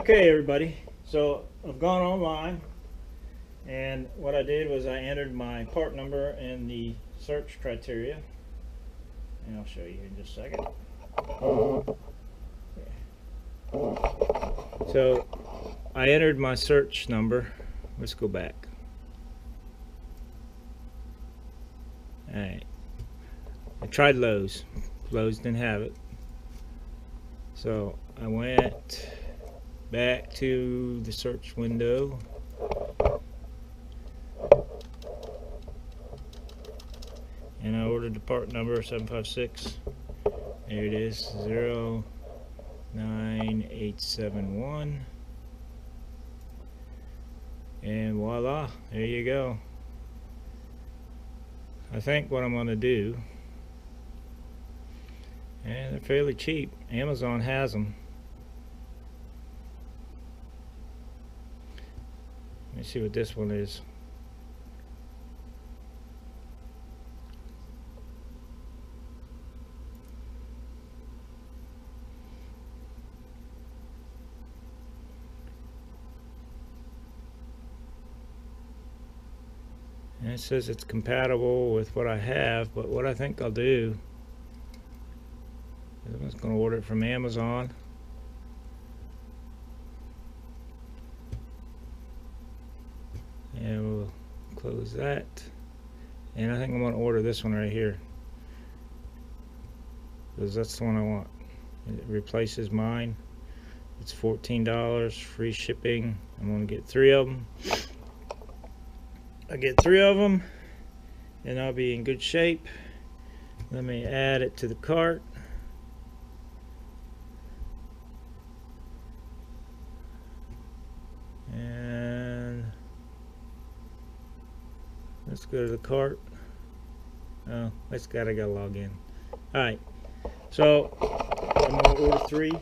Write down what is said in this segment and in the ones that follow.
Okay, everybody, so I've gone online, and what I did was I entered my part number in the search criteria, and I'll show you in just a second. So I entered my search number. Let's go back. Alright, I tried Lowe's. Lowe's didn't have it, so I went back to the search window, and I ordered the part number 756. There it is, 09871, and voila, there you go. I think what I'm going to do, and they're fairly cheap, Amazon has them. Let me see what this one is. And it says it's compatible with what I have, but what I think I'll do is I'm just going to order it from Amazon. And we'll close that, and I think I'm going to order this one right here, because that's the one I want. It replaces mine. It's $14, free shipping. I'm going to get 3 of them. I get 3 of them, and I'll be in good shape. Let me add it to the cart. Let's go to the cart. Oh, I gotta log in. Alright, so I'm gonna order 3,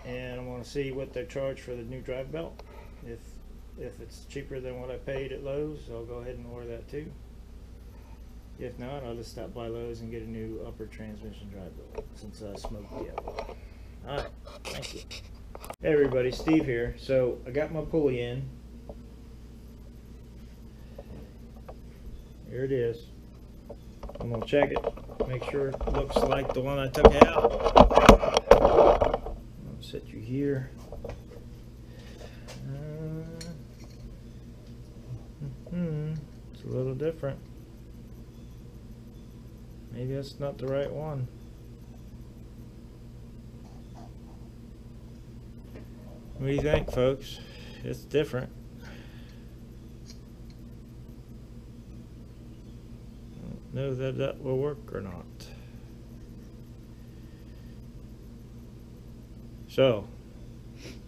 and I'm gonna see what they charge for the new drive belt. If it's cheaper than what I paid at Lowe's, I'll go ahead and order that too. If not, I'll just stop by Lowe's and get a new upper transmission drive belt, since I smoked the other one. Alright, thank you. Hey everybody, Steve here. So I got my pulley in. Here it is. I'm going to check it, make sure it looks like the one I took out. I'll set you here. It's a little different. Maybe that's not the right one. What do you think, folks? It's different. Know that that will work or not. So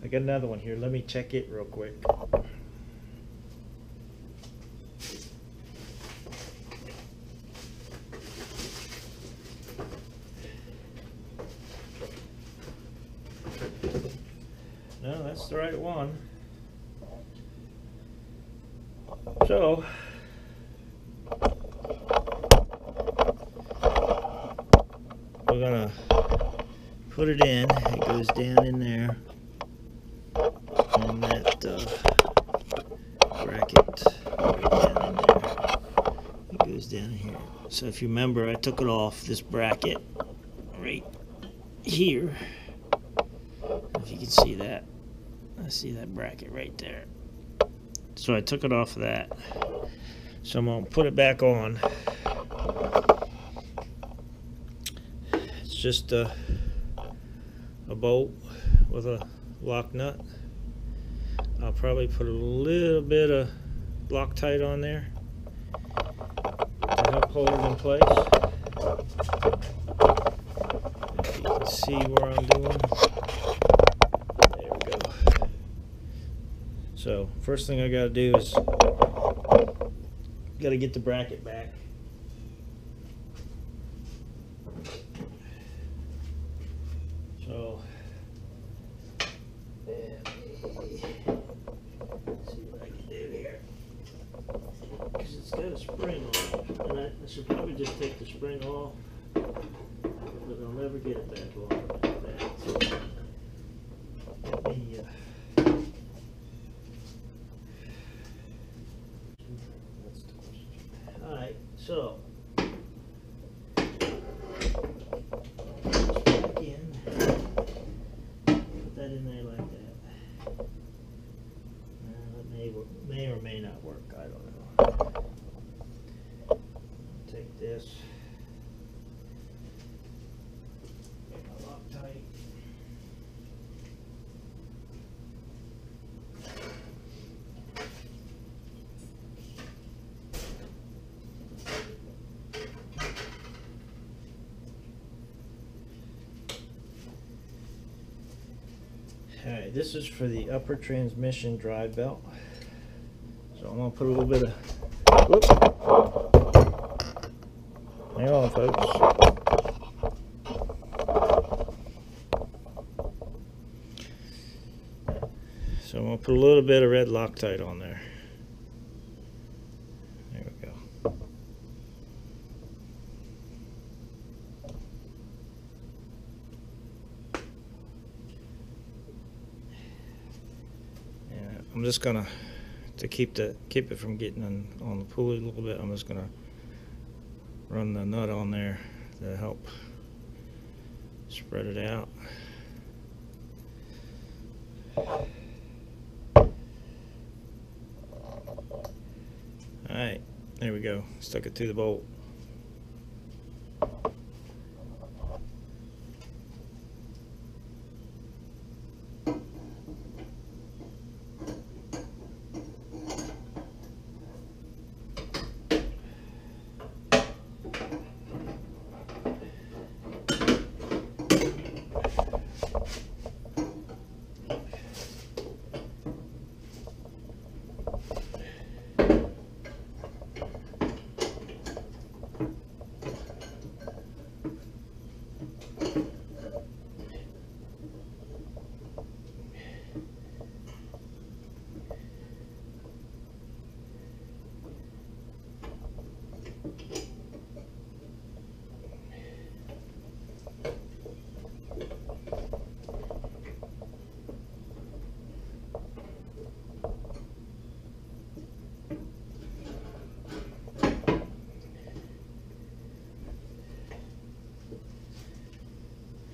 I got another one here. Let me check it real quick. No, that's the right one. So we're gonna put it in. It goes down in there, and that bracket right down in there. It goes down here. So if you remember, I took it off this bracket right here. If you can see that, I see that bracket right there. So I took it off of that. So I'm gonna put it back on. Just a bolt with a lock nut. I'll probably put a little bit of Loctite on there to help hold it in place. If you can see where I'm doing. There we go. So first thing I gotta do is gotta get the bracket back. So, let me see what I can do here, because it's got a spring on it, and I should probably just take the spring off, but I'll never get it back on like that. So, let me Alright, this is for the upper transmission drive belt. So I'm going to put a little bit of, whoop. Hang on, folks. So I'm going to put a little bit of red Loctite on there. There we go. And I'm just going to keep it from getting on the pulley a little bit. I'm just going to run the nut on there to help spread it out. Alright, there we go. Stuck it to the bolt.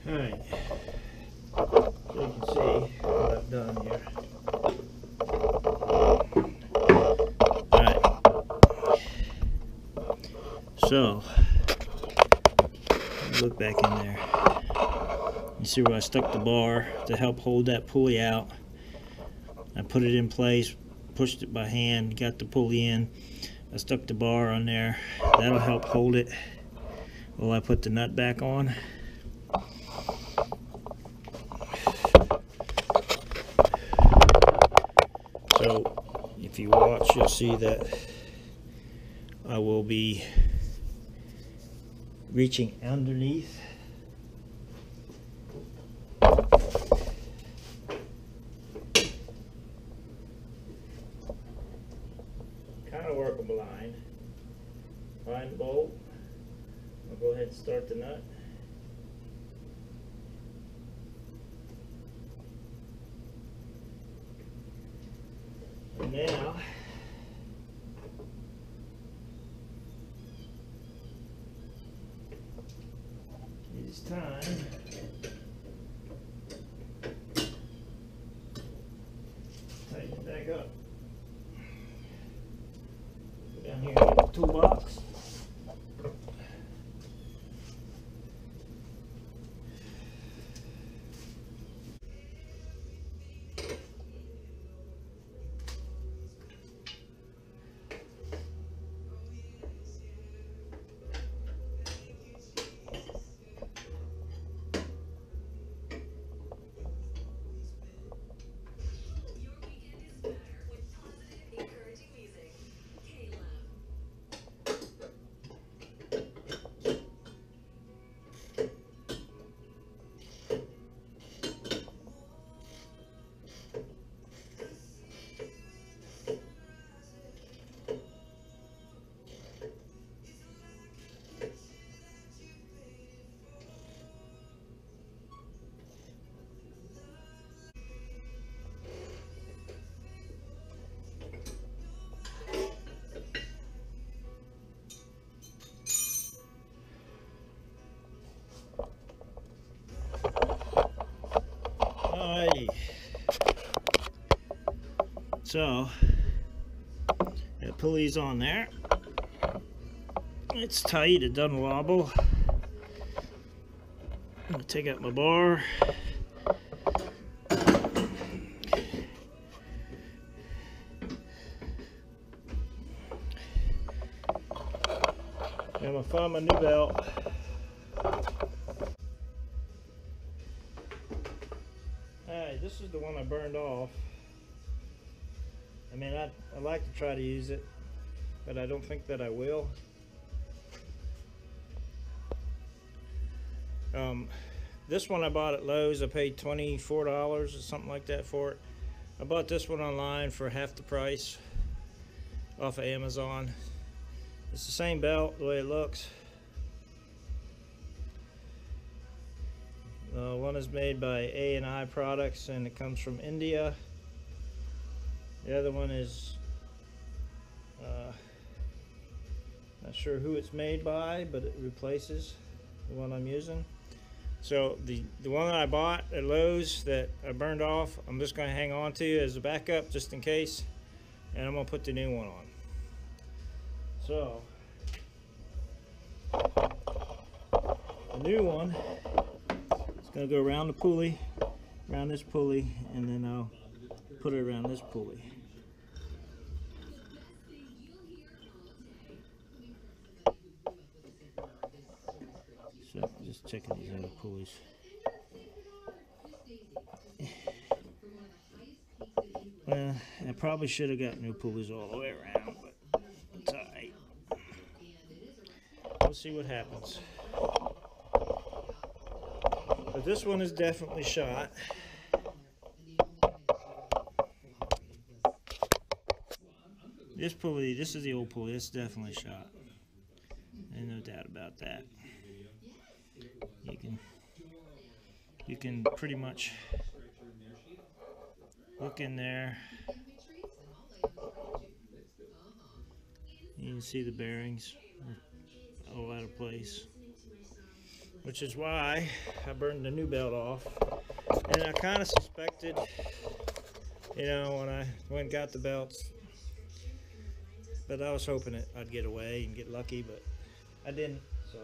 Alright, so you can see what I've done here. Alright, so look back in there. You see where I stuck the bar to help hold that pulley out. I put it in place, pushed it by hand, got the pulley in. I stuck the bar on there. That'll help hold it while I put the nut back on. So if you watch, you'll see that I will be reaching underneath. Kind of work a blind. Find the bolt. I'll go ahead and start the nut. And now it's time tighten it back up. Go down here and get the toolbox. Alrighty. So that pulley's on there. It's tight, it doesn't wobble. I'm gonna take out my bar. I'm gonna find my new belt. Alright, this is the one I burned off. I mean, I like to try to use it, but I don't think that I will. This one I bought at Lowe's. I paid $24 or something like that for it. I bought this one online for half the price off of Amazon. It's the same belt, the way it looks. One is made by A&I Products, and it comes from India. The other one is not sure who it's made by, but it replaces the one I'm using. So the one that I bought at Lowe's that I burned off, I'm just going to hang on to as a backup just in case, and I'm going to put the new one on. So the new one is going to go around the pulley, around this pulley, and then I'll put it around this pulley. So just checking these other pulleys. Well, I probably should have got new pulleys all the way around, but it's alright. We'll see what happens. But this one is definitely shot. This pulley, this is the old pulley, it's definitely shot. There's no doubt about that. You can pretty much look in there. You can see the bearings all out of place, which is why I burned the new belt off. And I kind of suspected, you know, when I went and got the belts, but I was hoping I'd get away and get lucky, but I didn't. So.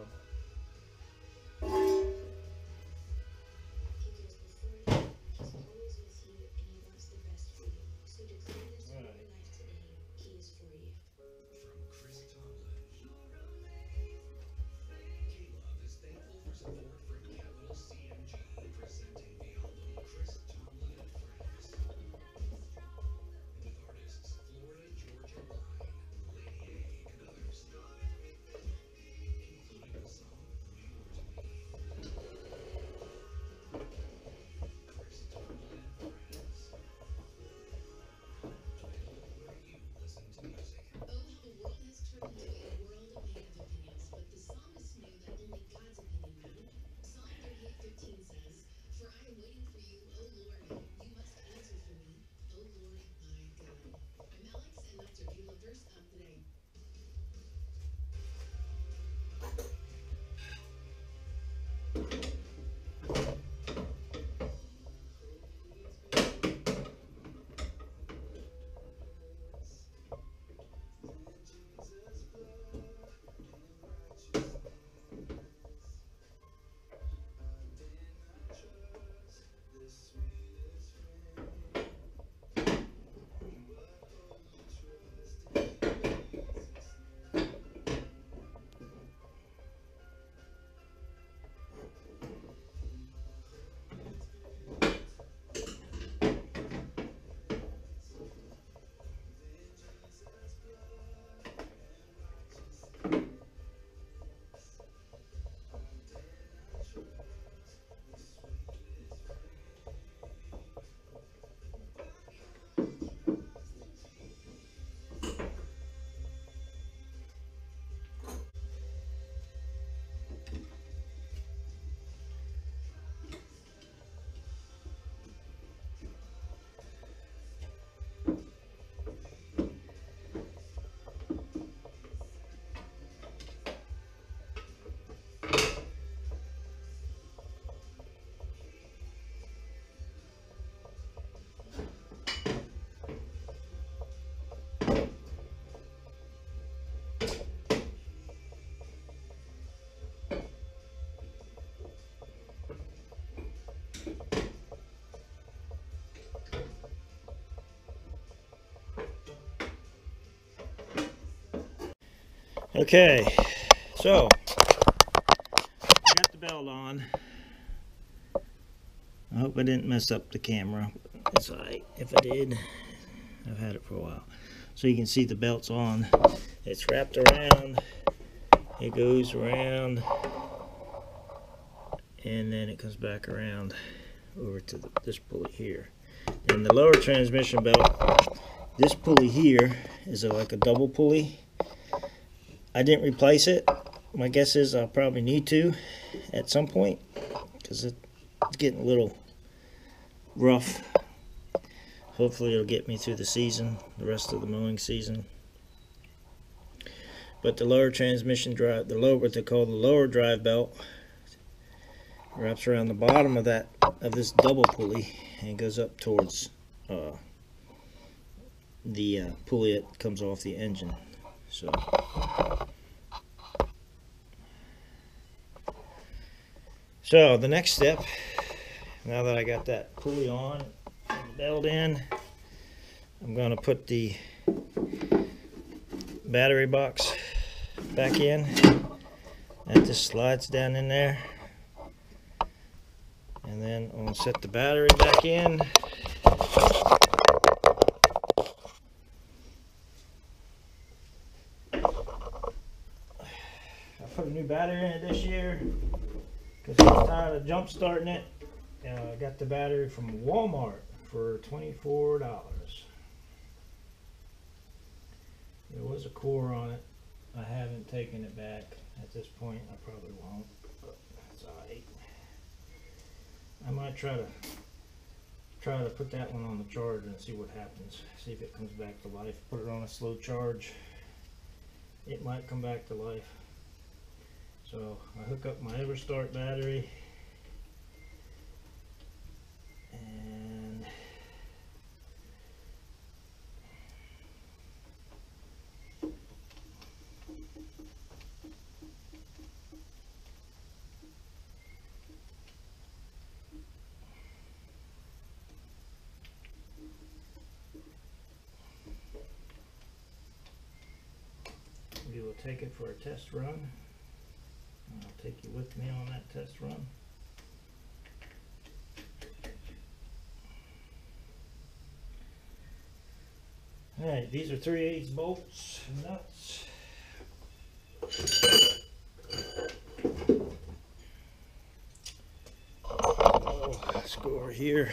Okay, so I got the belt on. I hope I didn't mess up the camera. It's alright. If I did, I've had it for a while. So you can see the belt's on. It's wrapped around. It goes around. And then it comes back around over to this pulley here. And the lower transmission belt, this pulley here is like a double pulley. I didn't replace it. My guess is I'll probably need to at some point because it's getting a little rough. Hopefully it'll get me through the season, the rest of the mowing season. But the lower transmission drive, what they call the lower drive belt, wraps around the bottom of this double pulley and goes up towards the pulley that comes off the engine. So the next step, now that I got that pulley on and the belt in, I'm going to put the battery box back in. That just slides down in there. And then I'm going to set the battery back in. I put a new battery in it this year because I was tired of jump starting it. I got the battery from Walmart for $24. There was a core on it. I haven't taken it back at this point. I probably won't, but that's alright. I might try to put that one on the charger and see what happens. See if it comes back to life. Put it on a slow charge. It might come back to life. So I hook up my EverStart battery and we will take it for a test run. I'll take you with me on that test run. Alright, these are 3/8 bolts and nuts. Oh, let's go over here.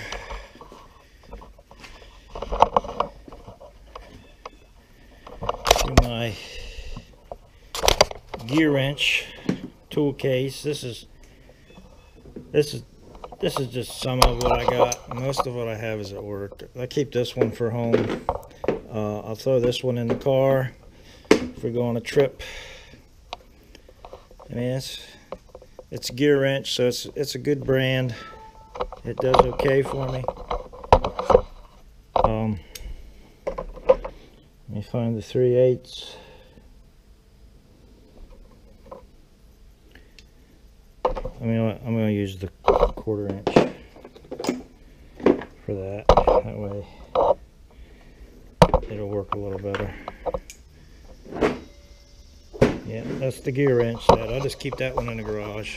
To my gear wrench tool case. This is just some of what I got. Most of what I have is at work. I keep this one for home. I'll throw this one in the car if we go on a trip. I mean, it's a gear wrench, so it's a good brand. It does okay for me. Let me find the 3/8. I mean, I'm going to use the 1/4 inch for that. That way it'll work a little better. Yeah, that's the gear wrench set. I'll just keep that one in the garage.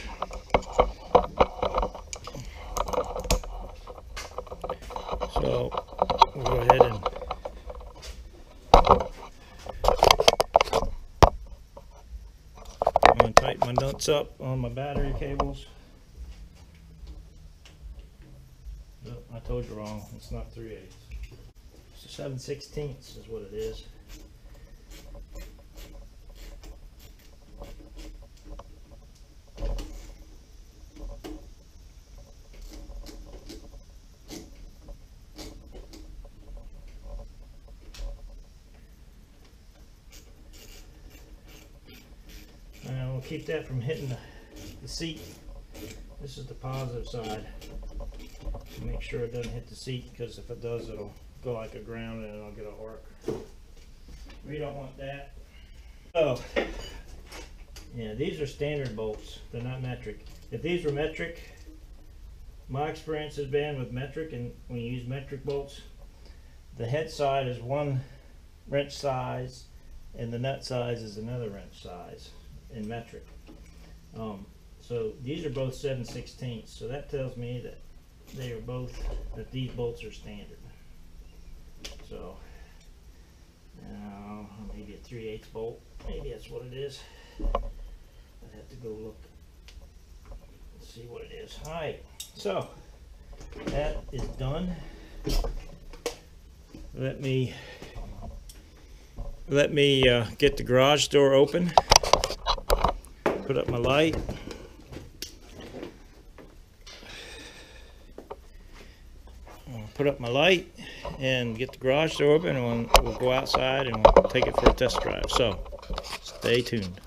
So we'll go ahead and I'm going to tighten my nuts up on my battery cables. Oh, I told you wrong. It's not 3/8. So 7/16 is what it is. And we'll keep that from hitting the seat. This is the positive side. Make sure it doesn't hit the seat, because if it does, it'll go like a ground and it'll get a arc. We don't want that. Oh, yeah, these are standard bolts. They're not metric. If these were metric, my experience has been with metric, and when you use metric bolts, the head side is one wrench size and the nut size is another wrench size in metric. So these are both 7/16, so that tells me that they are both, that these bolts are standard. So now maybe a 3/8 bolt, maybe that's what it is. I'd have to go look and see what it is. All right, so that is done. Let me get the garage door open. Put up my light. I'll put up my light and get the garage door open, and we'll go outside and we'll take it for a test drive. So stay tuned.